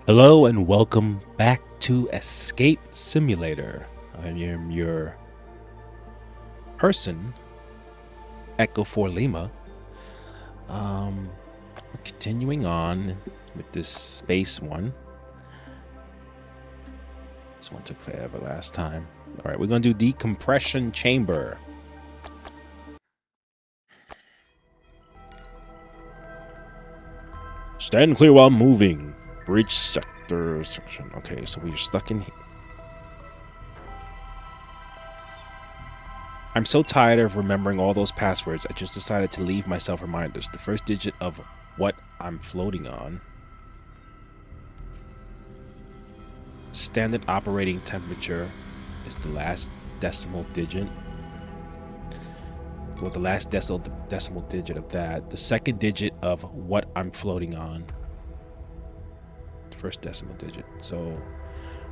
Hello and welcome back to Escape Simulator. I am your person, Echo 4 Lima. Continuing on with this space one. This one took forever last time. All right, we're going to do decompression chamber. Stand clear while moving. Bridge sector section. Okay, so we're stuck in here. I'm so tired of remembering all those passwords, I just decided to leave myself reminders. The first digit of what I'm floating on. Standard operating temperature is the last decimal digit. Well, the last decimal digit of that. The second digit of what I'm floating on. The first decimal digit. So,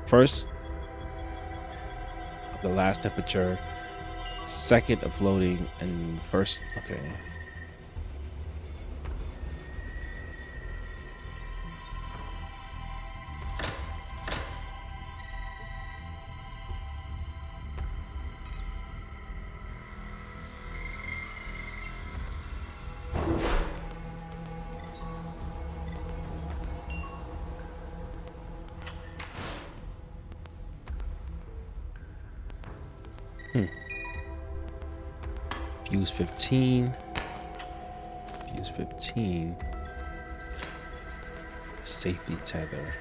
first of the last temperature, second of floating, and first. Okay. Fuse 15. Fuse 15. Safety tether.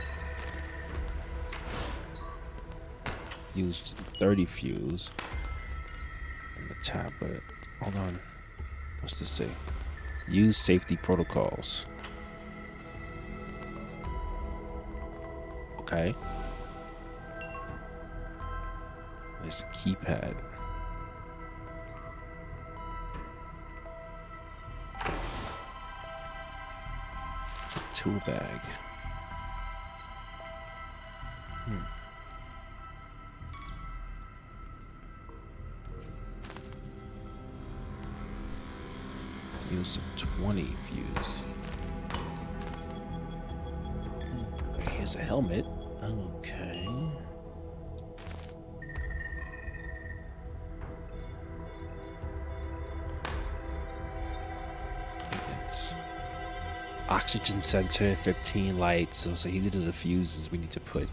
Fuse 30 fuse. And the tablet. Hold on. What's this say? Use safety protocols. Okay. There's a keypad. Tool bag. Use a 20 fuse. Here's a helmet. Okay. It's oxygen sensor, 15 lights. So these are the fuses we need to put.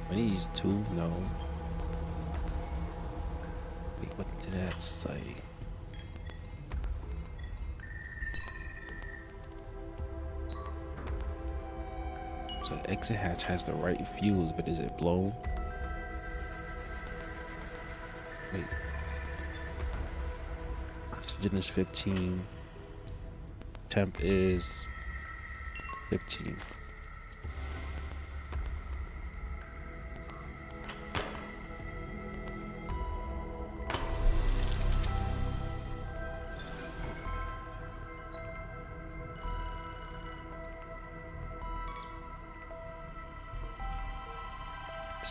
I need to use two? No. Wait, what did that say? So the exit hatch has the right fuse, but is it blown? Wait. Oxygen is 15. Temp is 15.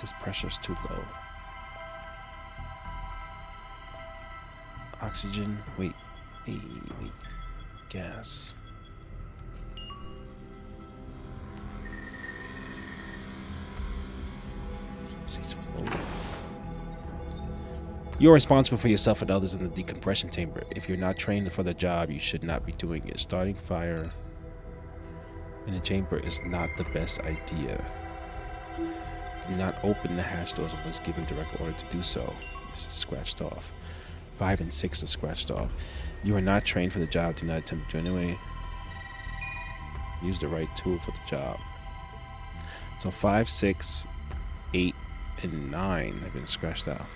This pressure's too low. Oxygen. Wait. Gas. You're responsible for yourself and others in the decompression chamber. If you're not trained for the job, you should not be doing it. Starting fire in a chamber is not the best idea. Do not open the hatch doors unless given direct order to do so. This is scratched off. 5 and 6 are scratched off. You are not trained for the job. Do not attempt to anyway. Use the right tool for the job. So 5, 6, 8, and 9 have been scratched out.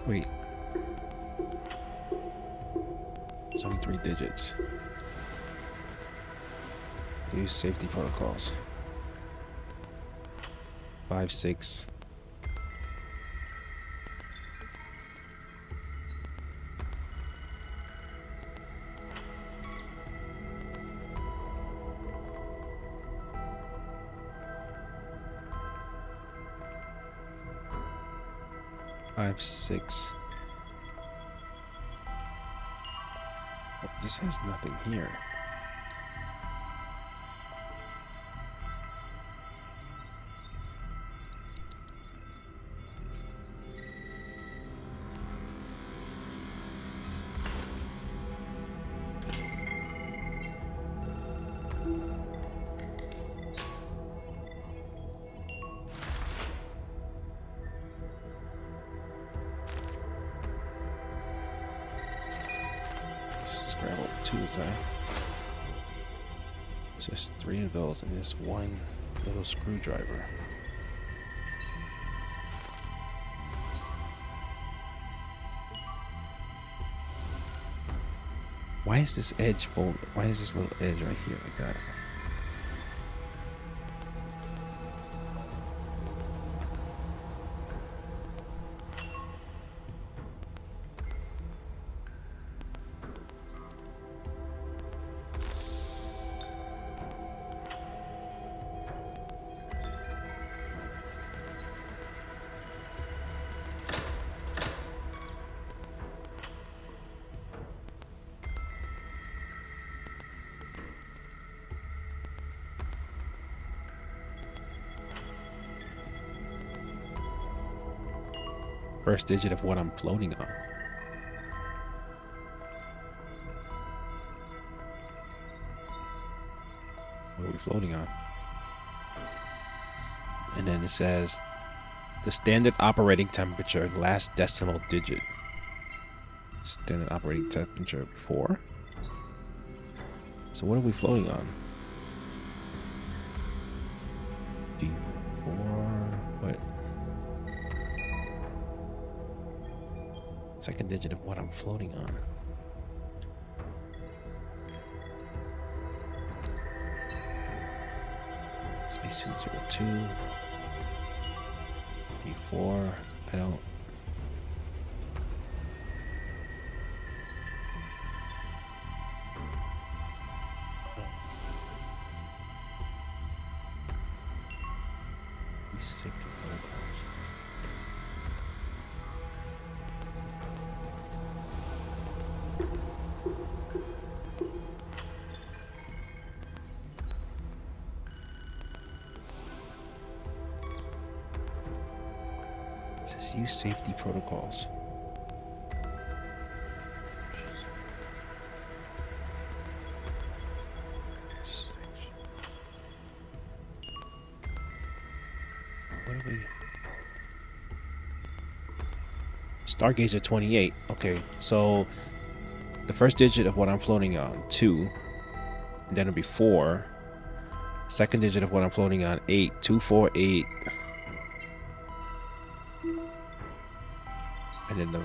Wait. It's only 3 digits. Use safety protocols. 5, 6. Five, 6. Oh, this has nothing here. Scrabble 2, okay. It's just 3 of those and this one little screwdriver. Why is this edge folded? Why is this little edge right here like that? First digit of what I'm floating on. What are we floating on? And then it says the standard operating temperature, last decimal digit. Standard operating temperature 4. So what are we floating on? D4. What? Second digit of what I'm floating on. Spacesuit 02. D4. I don't. Safety protocols. It says use safety protocols. What do we? Stargazer 28. Okay, so the first digit of what I'm floating on, 2. And then it'll be 4. Second digit of what I'm floating on, 8. 2, 4, 8. And then the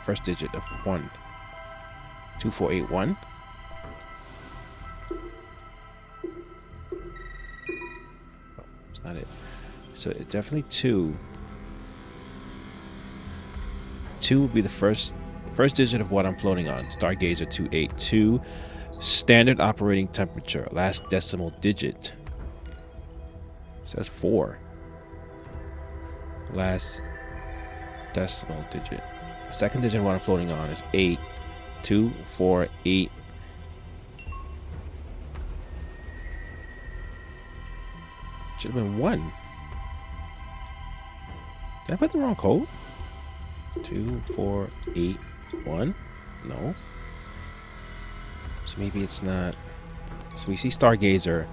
first digit of 1. 2, 4, 8, 1. Oh, it's not it. So it's definitely 2. 2 would be the first digit of what I'm floating on. Stargazer 282. Standard operating temperature, last decimal digit. It says 4. Last decimal digit. Second digit of what I'm floating on is 8. 2, 4, 8. Should have been 1. Did I put the wrong code? 2, 4, 8, 1? No. So maybe it's not. So we see Stargazer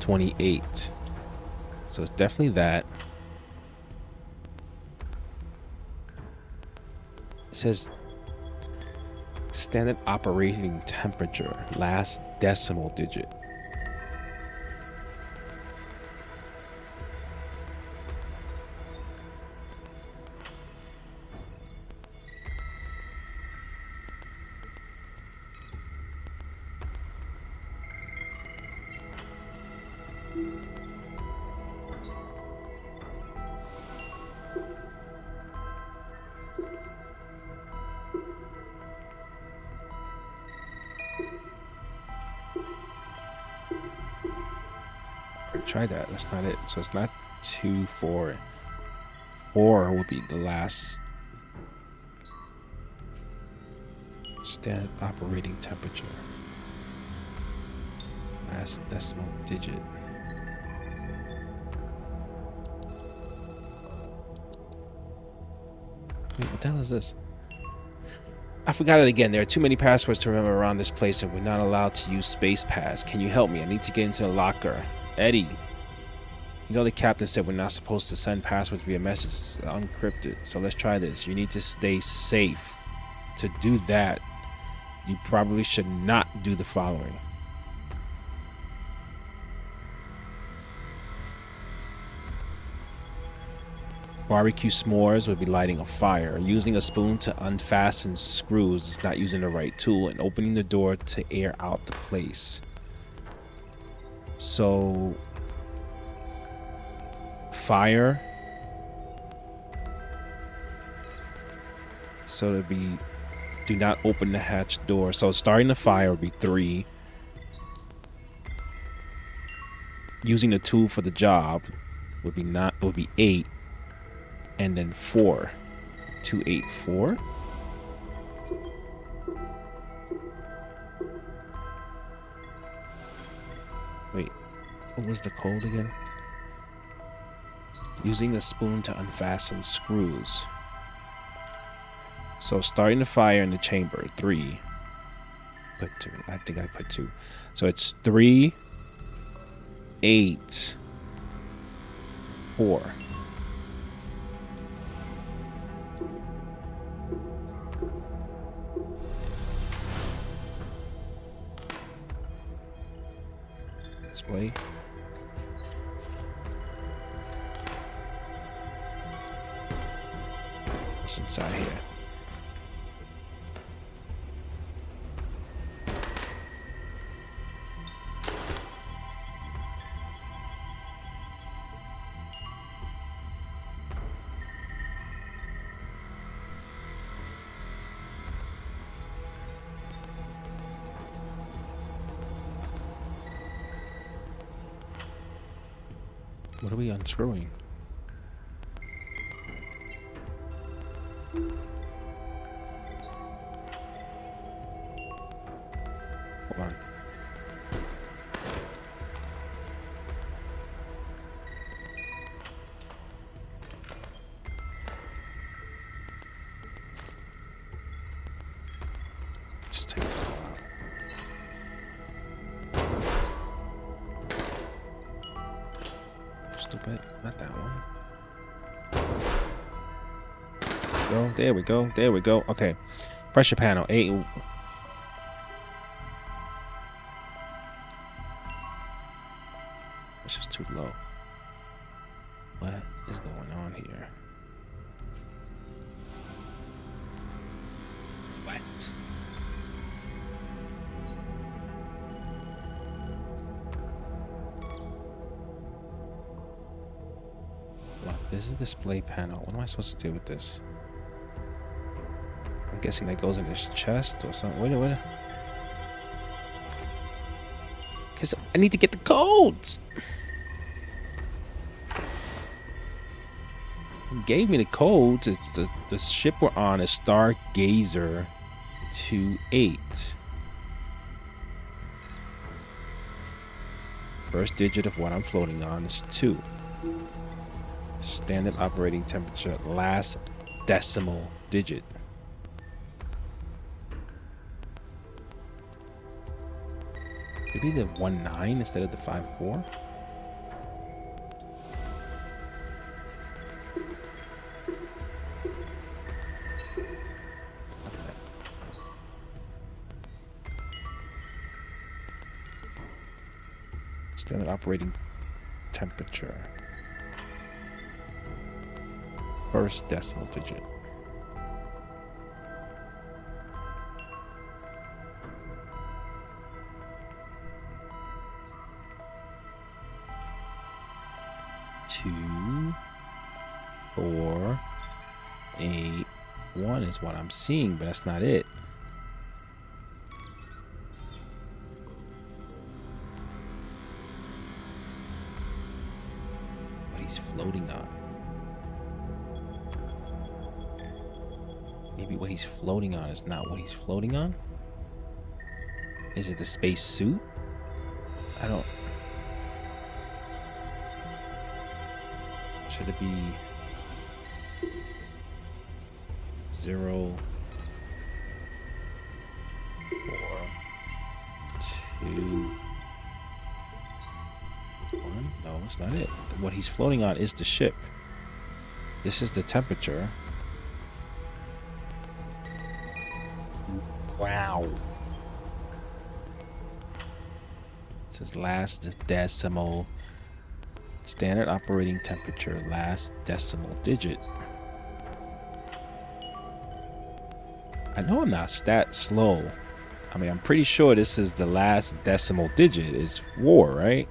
28. So it's definitely that. It says standard operating temperature, last decimal digit. try that. That's not it. So it's not 2, 4. 4 would be the last standard operating temperature. Last decimal digit. Wait, what the hell is this? I forgot it again. There are too many passwords to remember around this place, and we're not allowed to use Space Pass. Can you help me? I need to get into the locker. Eddie. You know the captain said we're not supposed to send passwords via messages. Unencrypted. So let's try this. You need to stay safe. To do that, you probably should not do the following. Barbecue s'mores would be lighting a fire. Using a spoon to unfasten screws is not using the right tool, and opening the door to air out the place. So, fire. So it'd be, do not open the hatch door. So starting the fire would be 3. Using the tool for the job would be 8. And then 4. 2, 8, 4. Wait, what was the code again? Using a spoon to unfasten screws. So starting the fire in the chamber, 3. Put 2. I think I put 2. So it's 3, 8, 4. Display. What's inside here? What are we unscrewing? Hold on. Just take it all out. Stupid. Not that one. Go. There we go. There we go. Okay. Pressure panel. 8. It's just too low. What is going on here? What? This is a display panel. What am I supposed to do with this? I'm guessing that goes in his chest or something. Wait. Because I need to get the codes. He gave me the codes. It's the ship we're on is Stargazer 28. First digit of what I'm floating on is 2. Standard operating temperature, last decimal digit. Maybe the 19 instead of the 54. Standard operating temperature. First decimal digit. Two, 4, 8, 1 is what I'm seeing, but that's not it. floating on? Maybe what he's floating on is not what he's floating on? Is it the space suit? I don't... Should it be 0, 4, 2, 1? No, it's not it. What he's floating on is the ship. This is the temperature. Wow. It says last decimal. Standard operating temperature, last decimal digit. I know I'm not that slow. I mean, I'm pretty sure this is the last decimal digit is 4, right?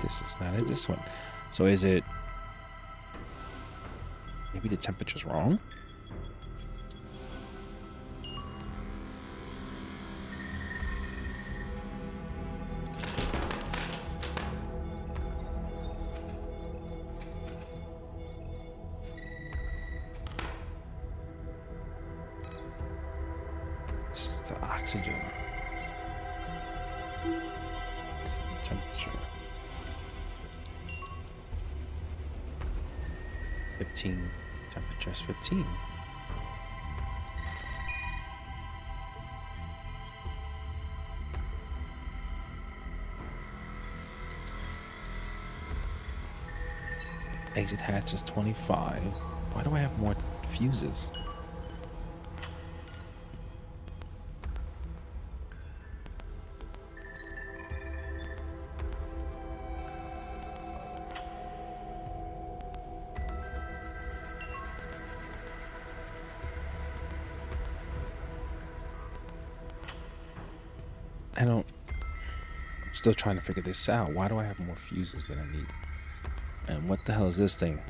It's not it, this one. So is it... Maybe the temperature's wrong? This is the oxygen. This is the temperature. 15. Temperature is 15. Exit hatch is 25. Why do I have more fuses? I'm still trying to figure this out. Why do I have more fuses than I need? And what the hell is this thing?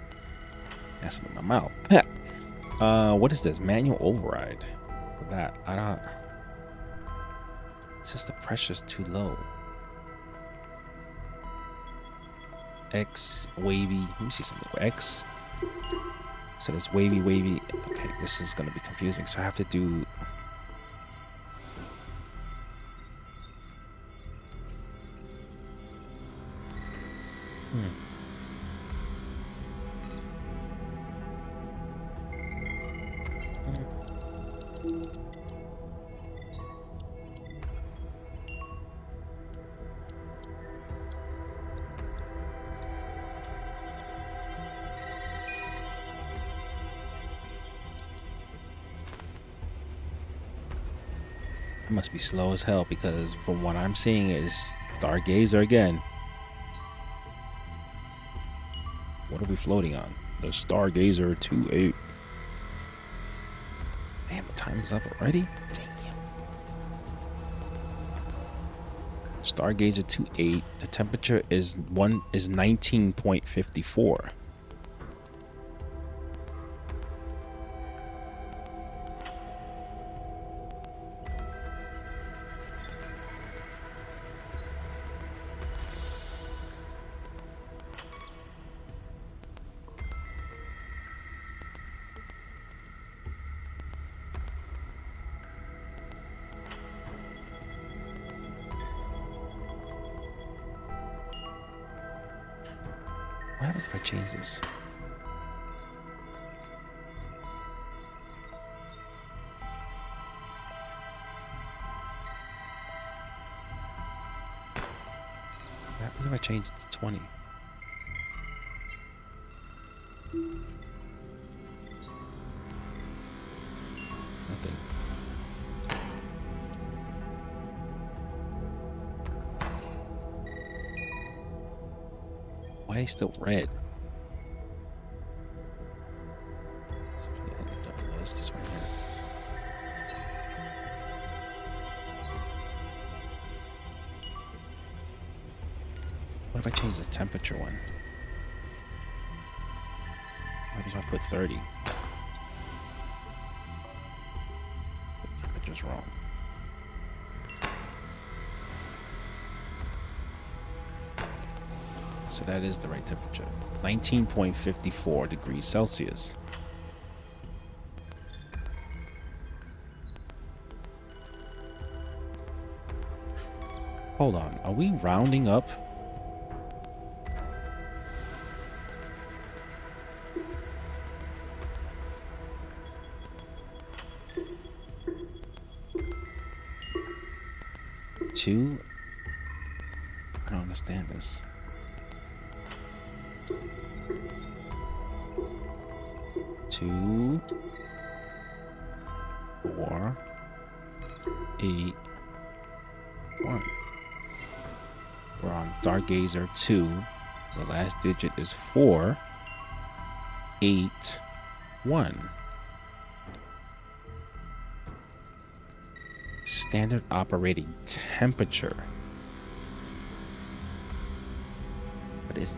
That's in my mouth. What is this? Manual override. For that, I don't... It's just the pressure's too low. X, wavy. Let me see something. X. So there's wavy, wavy. Okay, this is going to be confusing. So I have to do... It must be slow as hell because from what I'm seeing is Stargazer again. What are we floating on? The Stargazer 2-8. Damn, the time is up already? Damn. Stargazer 2-8. The temperature is 19.54. What happens if I change this? What happens if I change it to 20? Nothing. Why is it still red? This one here. What if I change the temperature one? What if I put 30? The temperature's wrong. So that is the right temperature. 19.54 degrees Celsius. Hold on, are we rounding up? Two? I don't understand this. 2, 4, 8, 1. We're on Stargazer 2. The last digit is 4, 8, 1. Standard operating temperature. What is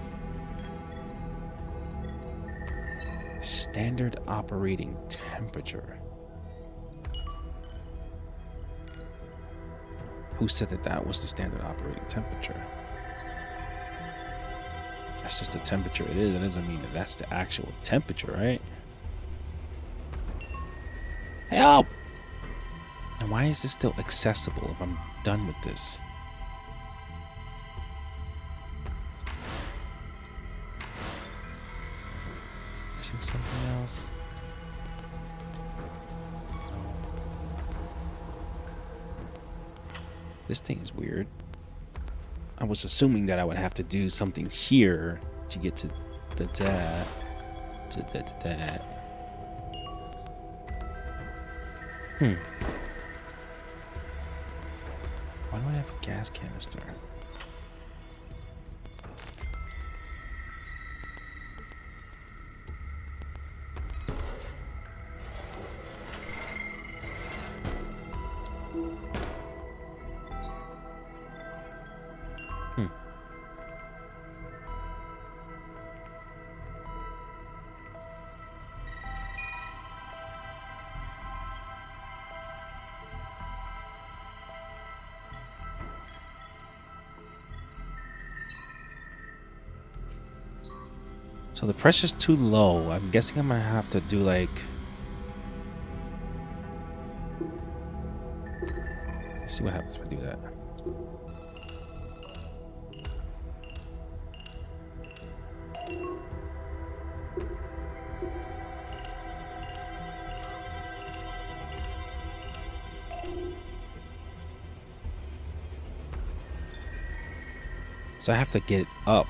standard operating temperature? Who said that that was the standard operating temperature? That's just the temperature it is. That doesn't mean that that's the actual temperature, right? Help! And why is this still accessible if I'm done with this? Missing something else? This thing is weird. I was assuming that I would have to do something here to get to that. Why do I have a gas canister? So the pressure's too low. I'm guessing I'm gonna have to do like... Let's see what happens if I do that. So I have to get it up.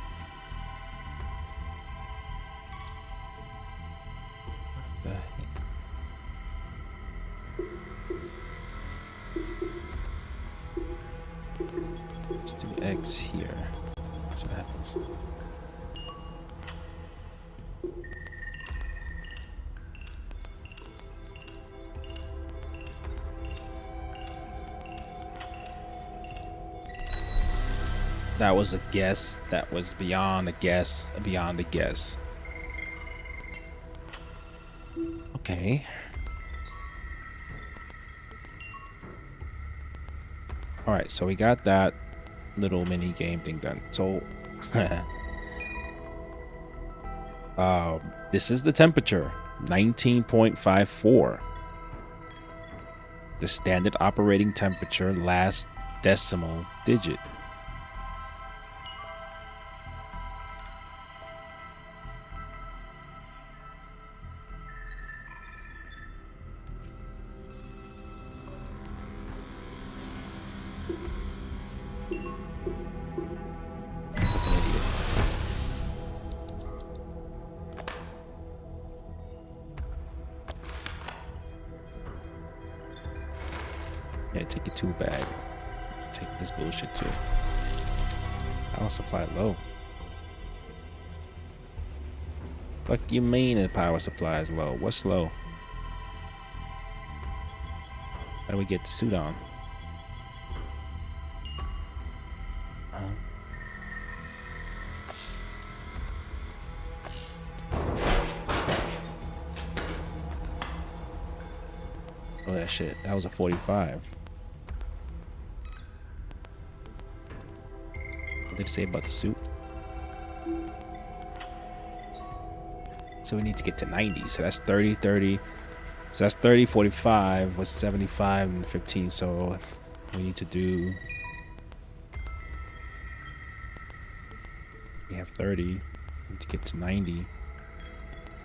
Let's do X here. That's what happens. That was a guess. That was beyond a guess. Beyond a guess. Okay. All right, so we got that little mini game thing done. So this is the temperature, 19.54. The standard operating temperature, last decimal digit. Yeah, take your tool bag. Take this bullshit too. Power supply low. What you mean the power supply is low? What's low? How do we get the suit on? that shit. That was a 45. What did it say about the suit? So we need to get to 90. So that's 30, 30. So that's 30, 45 was 75 and 15. So we need to do... We have 30. We need to get to 90.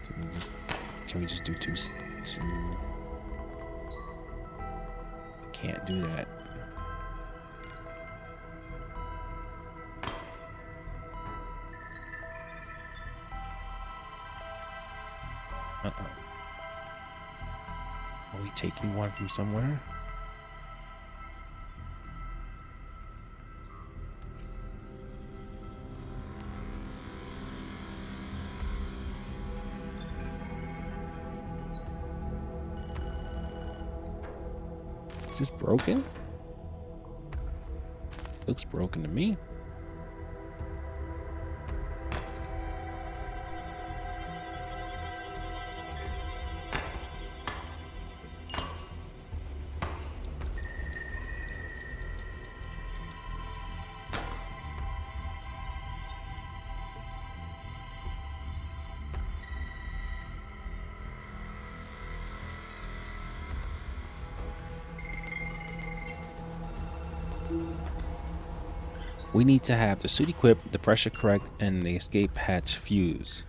So can we just do two? Can't do that. Uh-oh. Are we taking one from somewhere? Is this broken? Looks broken to me. We need to have the suit equipped, the pressure correct, and the escape hatch fuse.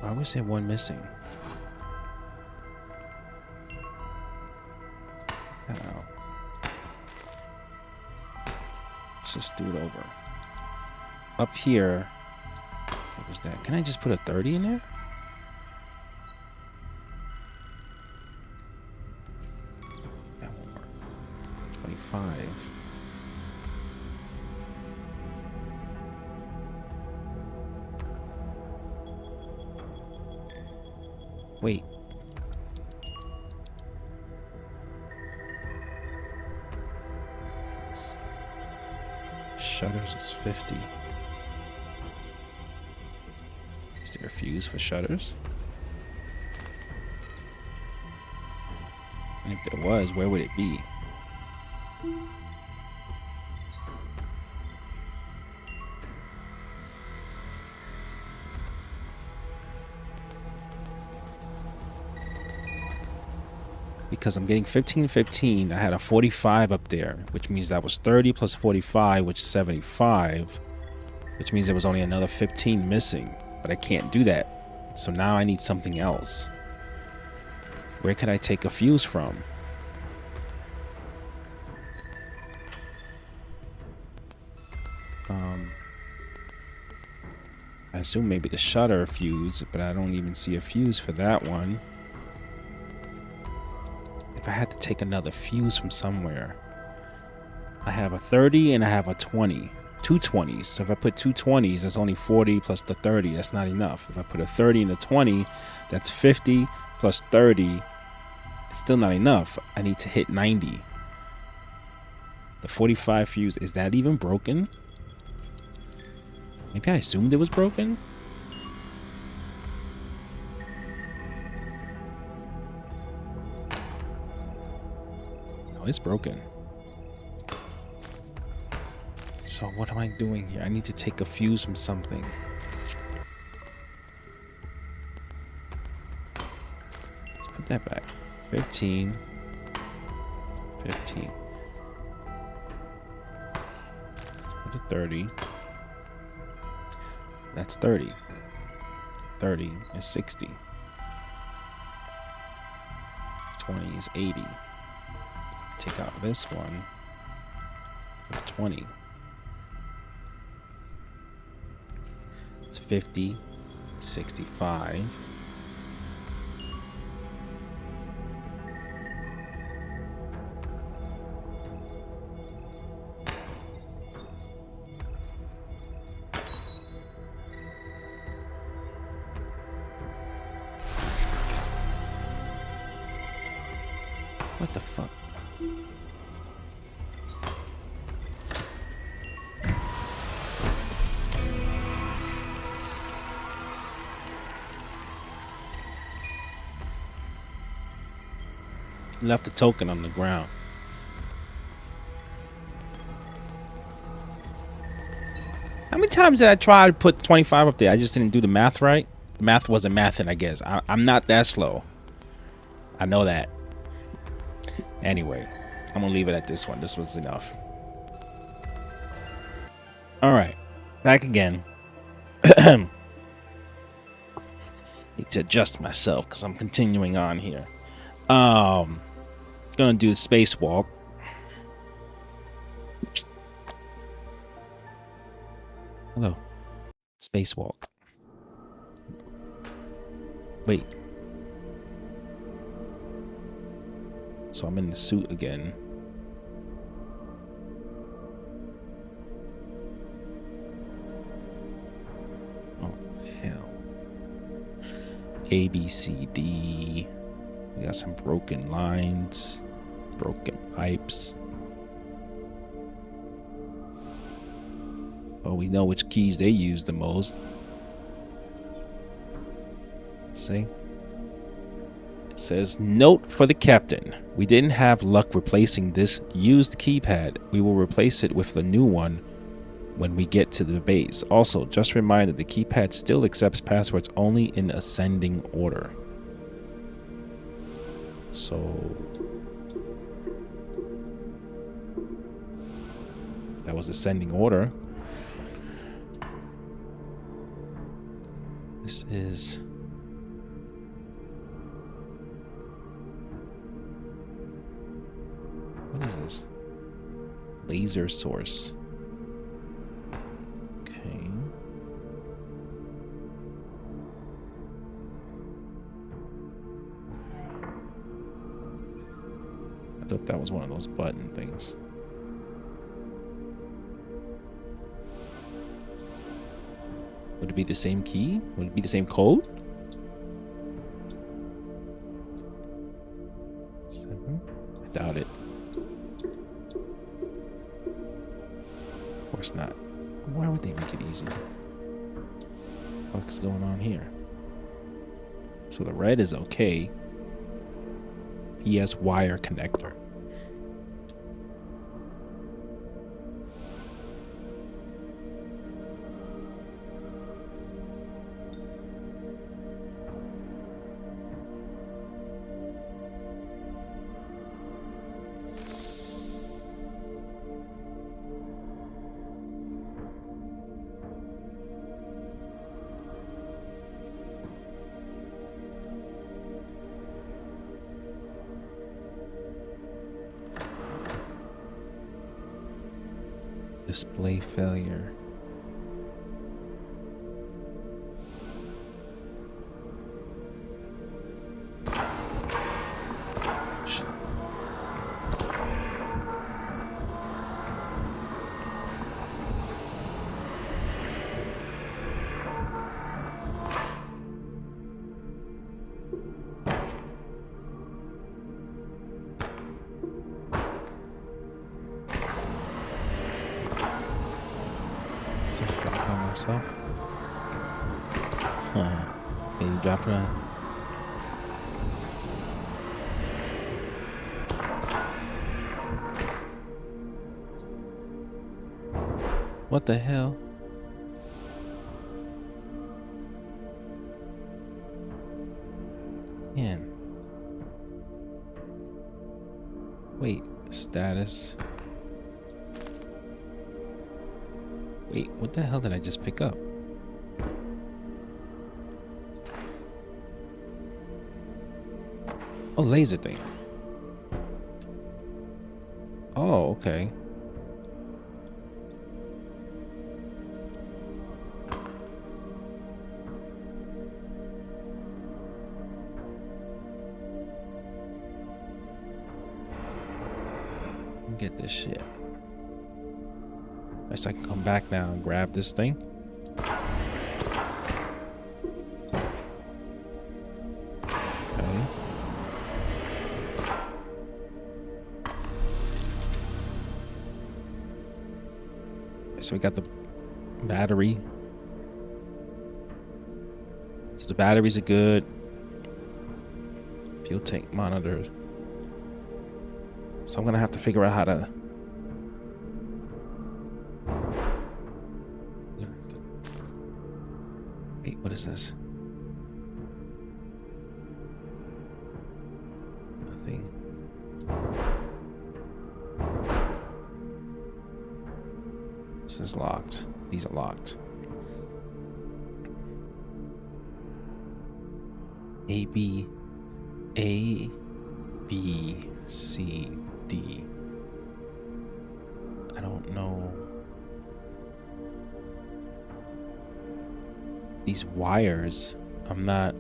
Why was there one missing? Uh-oh. Let's just do it over. Up here. What was that? Can I just put a 30 in there? That won't work. 25. Wait. Shutters is 50. Is there a fuse for shutters? And if there was, where would it be? Because I'm getting 15, 15. I had a 45 up there, which means that was 30 plus 45, which is 75, which means there was only another 15 missing, but I can't do that. So now I need something else. Where could I take a fuse from? I assume maybe the shutter fuse, but I don't even see a fuse for that one. If I had to take another fuse from somewhere, I have a 30 and I have a 20. Two 20s. So if I put two 20s, that's only 40 plus the 30. That's not enough. If I put a 30 and a 20, that's 50 plus 30. It's still not enough. I need to hit 90. The 45 fuse, is that even broken? Maybe I assumed it was broken? No, it's broken. So what am I doing here? I need to take a fuse from something. Let's put that back. 15. 15. Let's put the 30. That's 30. 30 is 60. 20 is 80. Take out this one. 20. It's 50. 65. What the fuck? Left the token on the ground. How many times did I try to put 25 up there? I just didn't do the math right. The math wasn't mathing, I guess. I'm not that slow. I know that. Anyway, I'm gonna leave it at this one. This was enough. All right, back again. Need to adjust myself because I'm continuing on here. Gonna do the spacewalk. Hello. Spacewalk. Wait. So I'm in the suit again. Oh, hell. A, B, C, D. We got some broken lines, broken pipes. Oh, we know which keys they use the most. See? It says, note for the captain. We didn't have luck replacing this used keypad. We will replace it with the new one when we get to the base. Also, just remind that the keypad still accepts passwords only in ascending order. So that was ascending order. This is what is this? Laser source. Okay. I thought that was one of those button things. Would it be the same key? Would it be the same code? 7? I doubt it. Of course not. Why would they make it easy? What's going on here? So the red is okay. ES wire connector. Display failure. Shit. So I drop it on myself. Huh. Can you drop it on? What the hell? Man. Wait, status. Wait, what the hell did I just pick up? Oh, laser thing. Oh, okay. Get this shit. Guess I can come back now and grab this thing. Okay. so we got the battery. So the batteries are good. Fuel tank monitors. So I'm gonna have to figure out how to. Wait, what is this? Nothing. This is locked. These are locked. A, B, C, D. I don't know. These wires, I'm not.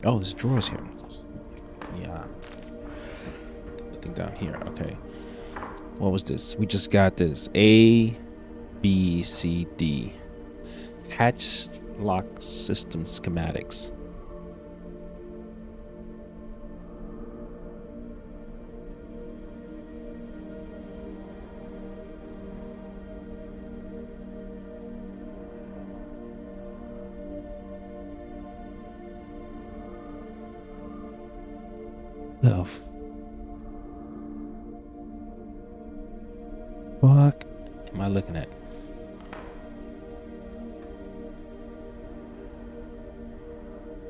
Oh, there's drawers here. Yeah. Nothing down here. Okay. What was this? We just got this. A, B, C, D. Hatch lock system schematics. Oh, fuck am I looking at?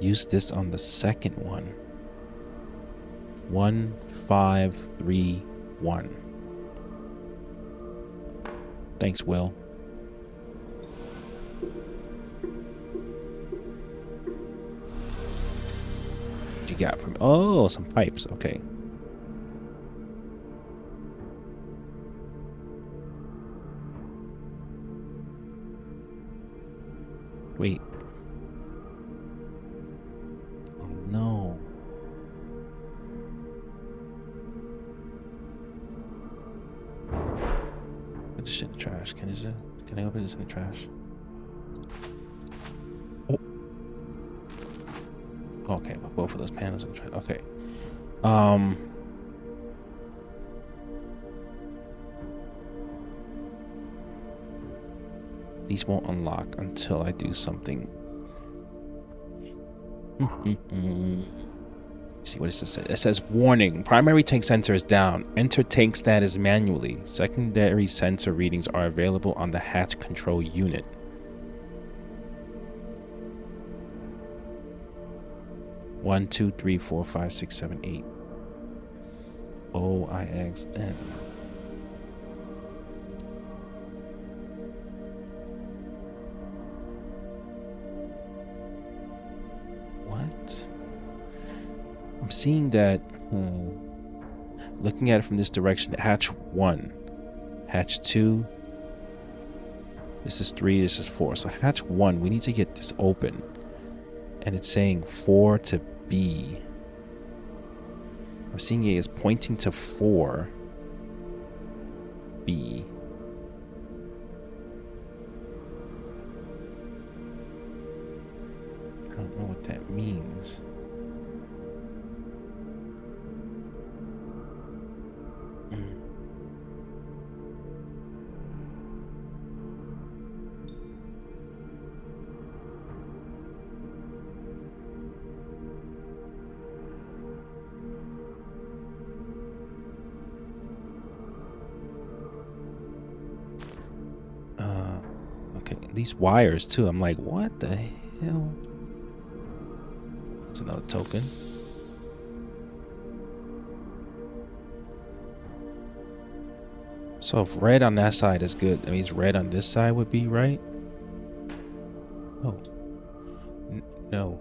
Use this on the second one. 1531. Thanks, Will. What you got from? Oh, some pipes. Okay. Wait. Oh no. Put this shit in the trash. Can I open this in the trash? Oh. Okay, but both of those panels in the trash. Okay. These won't unlock until I do something. See what it says. It says, warning, primary tank sensor is down. Enter tank status manually. Secondary sensor readings are available on the hatch control unit. One, two, three, four, five, six, seven, eight. OIXN. What? I'm seeing that, looking at it from this direction, hatch 1, hatch 2, this is 3, this is 4. So hatch 1, we need to get this open. And it's saying 4 to B. I'm seeing it is pointing to 4 B. I don't know what that means. Okay, these wires too. I'm like, what the hell? That's another token. So if red on that side is good, that means red on this side would be right? Oh. No.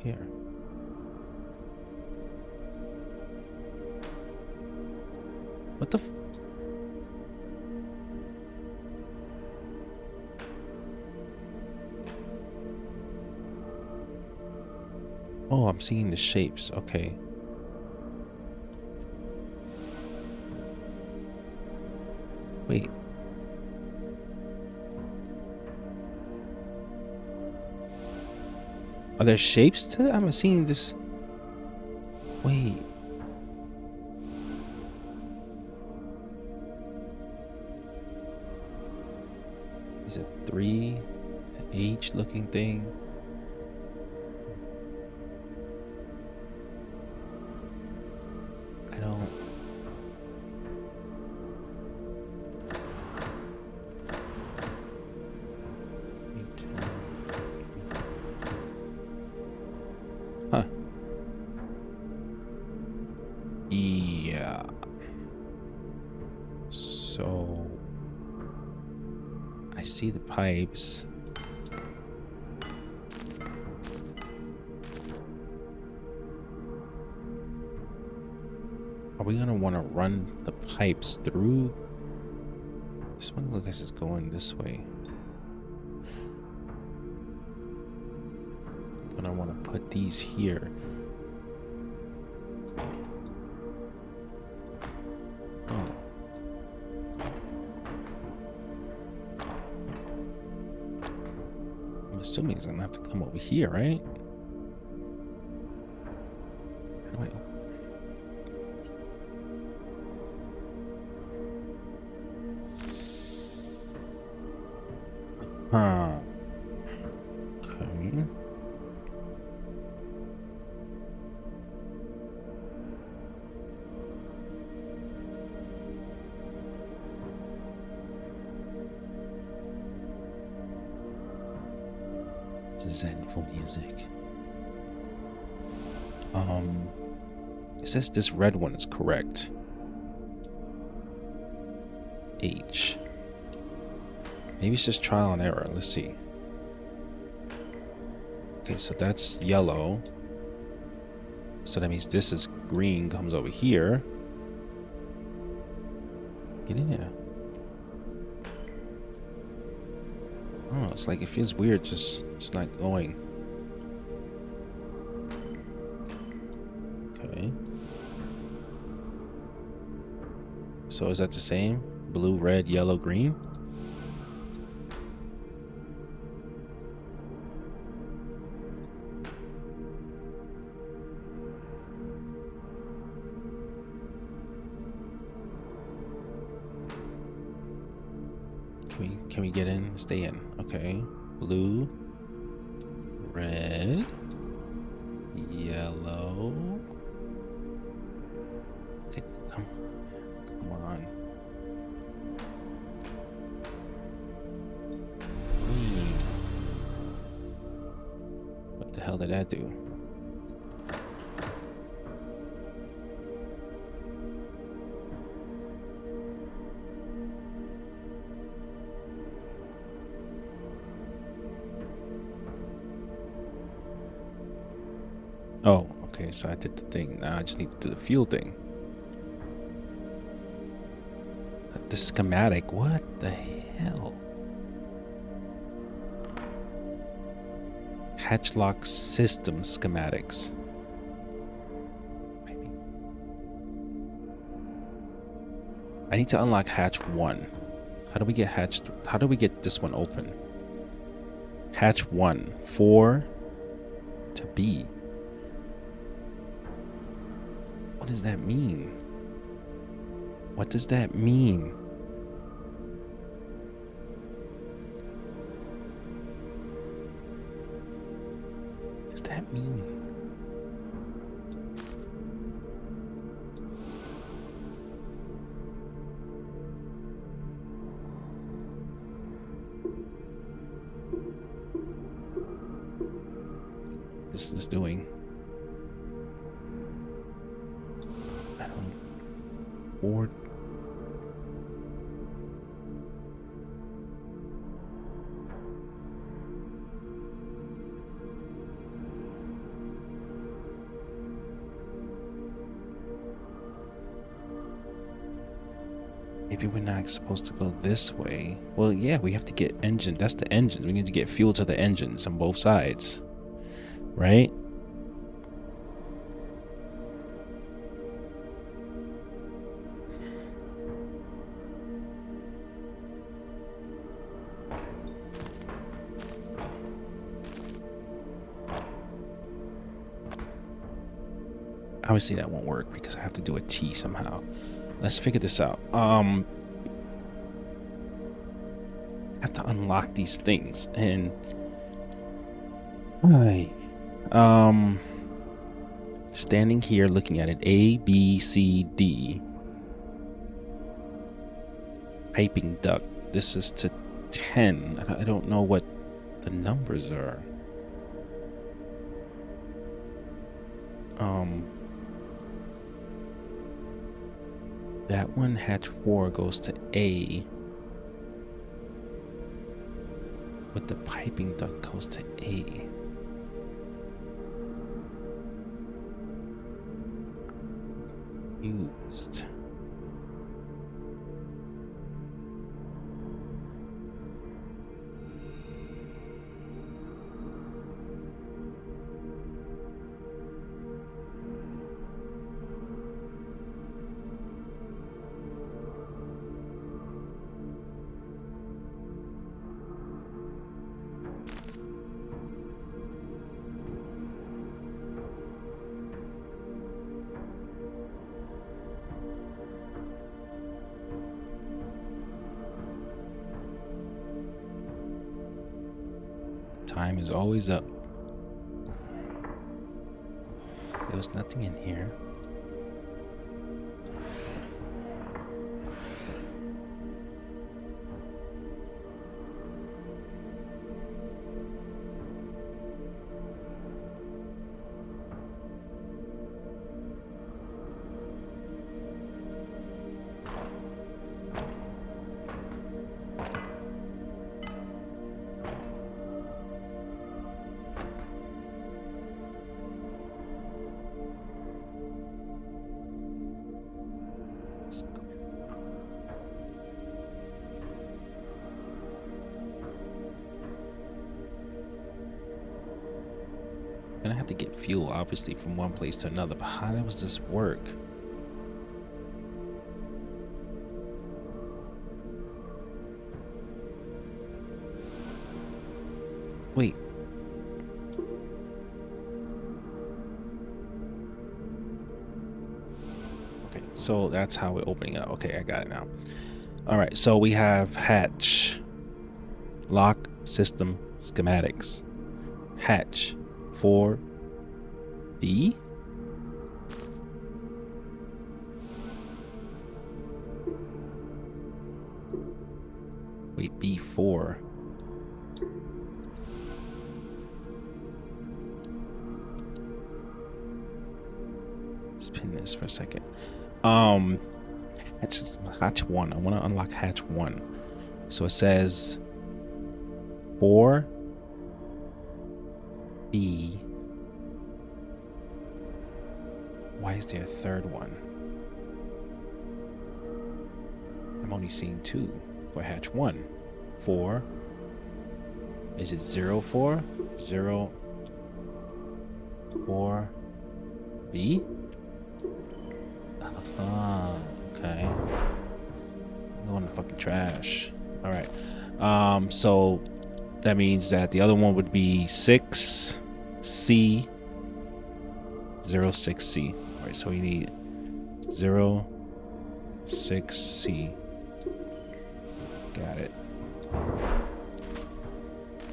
Here. What the f- Oh, I'm seeing the shapes. Okay. Wait. Are there shapes to it? I'm seeing this. Wait. H looking thing. I don't. Huh. Yeah. So I see the pipes. Are we gonna want to run the pipes through? This one looks like it's going this way. But I want to put these here. Oh. I'm assuming it's gonna have to come over here, right? Wait. Huh. Okay. Zenful music. It says this red one is correct. H. Maybe it's just trial and error. Let's see. Okay, so that's yellow. So that means this is green, comes over here. Get in there. I don't know, it's like it feels weird, just it's not going. Okay. So is that the same? Blue, red, yellow, green? Can we get in? Stay in. Okay. Blue, red, yellow. Okay, come on. Green. What the hell did that do? Oh, okay, so I did the thing. Now I just need to do the fuel thing. The schematic, what the hell? Hatch lock system schematics. I need to unlock hatch 1. How do we get this one open? Hatch 1, 4 to B. What does that mean? What does that mean? What does that mean? This is doing. I don't. Or. Maybe we're not supposed to go this way. Well, yeah, we have to get engine. That's the engine. We need to get fuel to the engines on both sides. Right? Obviously that won't work because I have to do a T somehow. Let's figure this out. I have have to unlock these things, and I standing here looking at it, A, B, C, D. Piping duct. This is to 10. I don't know what the numbers are. That one, hatch 4, goes to A. But the piping duct goes to A. Used. Time is always up. There was nothing in here. Gonna have to get fuel, obviously, from one place to another, but how does this work? Wait. Okay, so that's how we're opening it. Okay, I got it now. All right, so we have hatch, lock, system, schematics, hatch. 4B. Wait, B4. Spin this for a second. Hatch 1. I want to unlock hatch 1. So it says 4B. Why is there a third one? I'm only seeing 2 for hatch 1. 4. Is it 04? 04B? Okay. Going to fucking trash. All right. So that means that the other one would be 6C, 06C. All right, so we need 06C. Got it.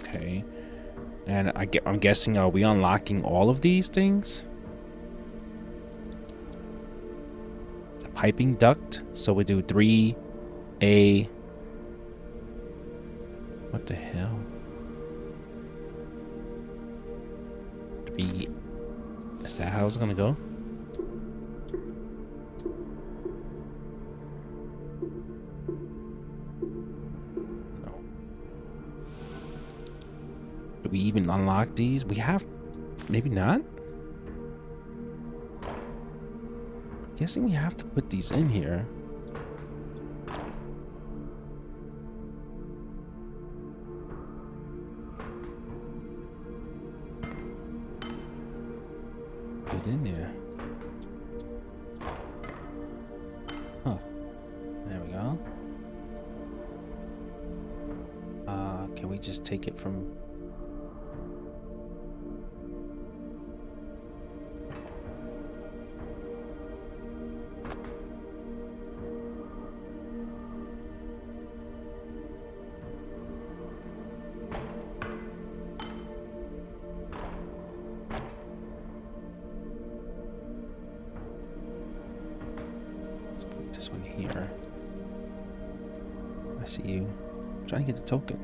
Okay. And I'm guessing, are we unlocking all of these things? The piping duct. So we do 3A. What the hell? 3. Is that how it's gonna go? No. Do we even unlock these? We have. Maybe not. I'm guessing we have to put these in here. In there. Huh. There we go. Can we just take it from... This one here. I see you. I'm trying to get the token.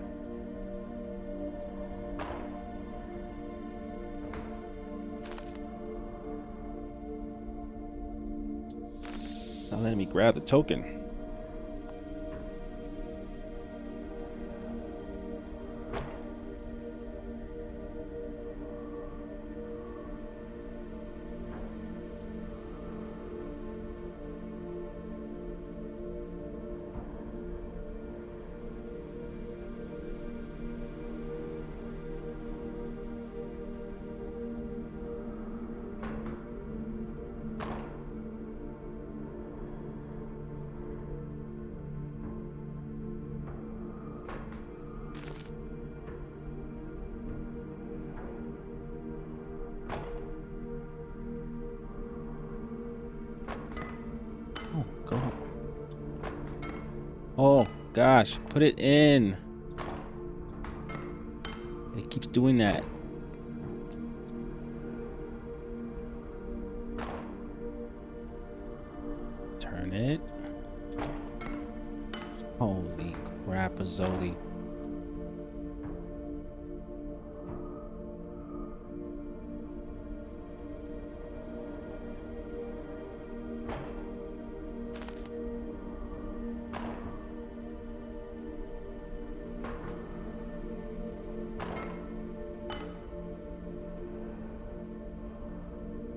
Not letting me grab the token. Oh, go. Oh, gosh. Put it in. It keeps doing that. Turn it. Holy crap, Azoli.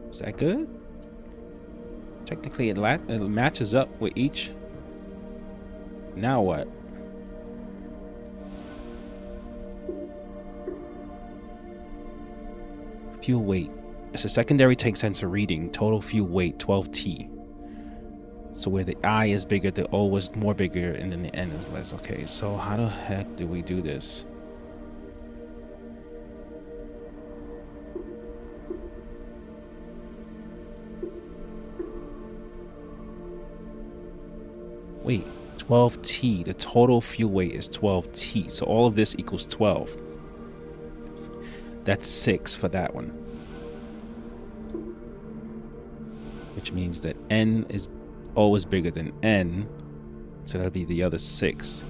Is that good? Technically, it matches up with each. Now what? Fuel weight. It's a secondary tank sensor reading. Total fuel weight 12T. So where the I is bigger, the O is more bigger, and then the N is less. Okay, so how the heck do we do this? Wait, 12T. The total fuel weight is 12T. So all of this equals 12. That's 6 for that one. Which means that N is always bigger than N. So that'll be the other 6.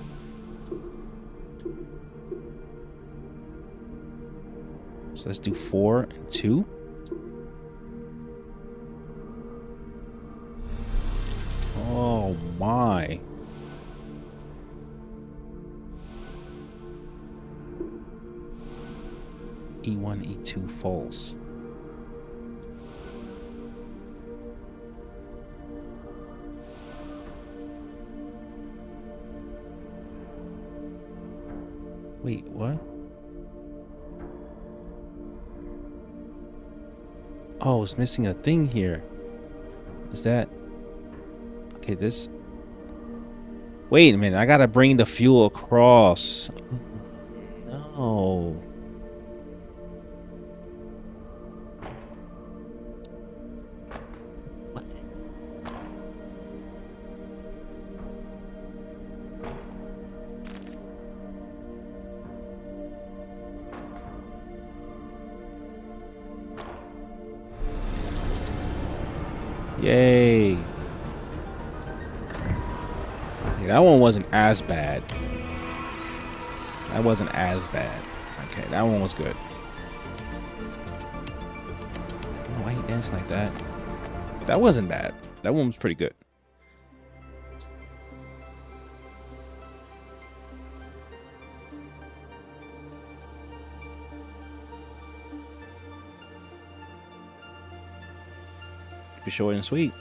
So let's do 4 and 2. Oh my. E1, E2 false. Wait, what? Oh, it's missing a thing here. Is that... Okay, this... Wait a minute, I gotta bring the fuel across. No. What? Yay. That one wasn't as bad. That wasn't as bad. Okay, that one was good. Oh, why you dancing like that? That wasn't bad. That one was pretty good. Keep it short and sweet.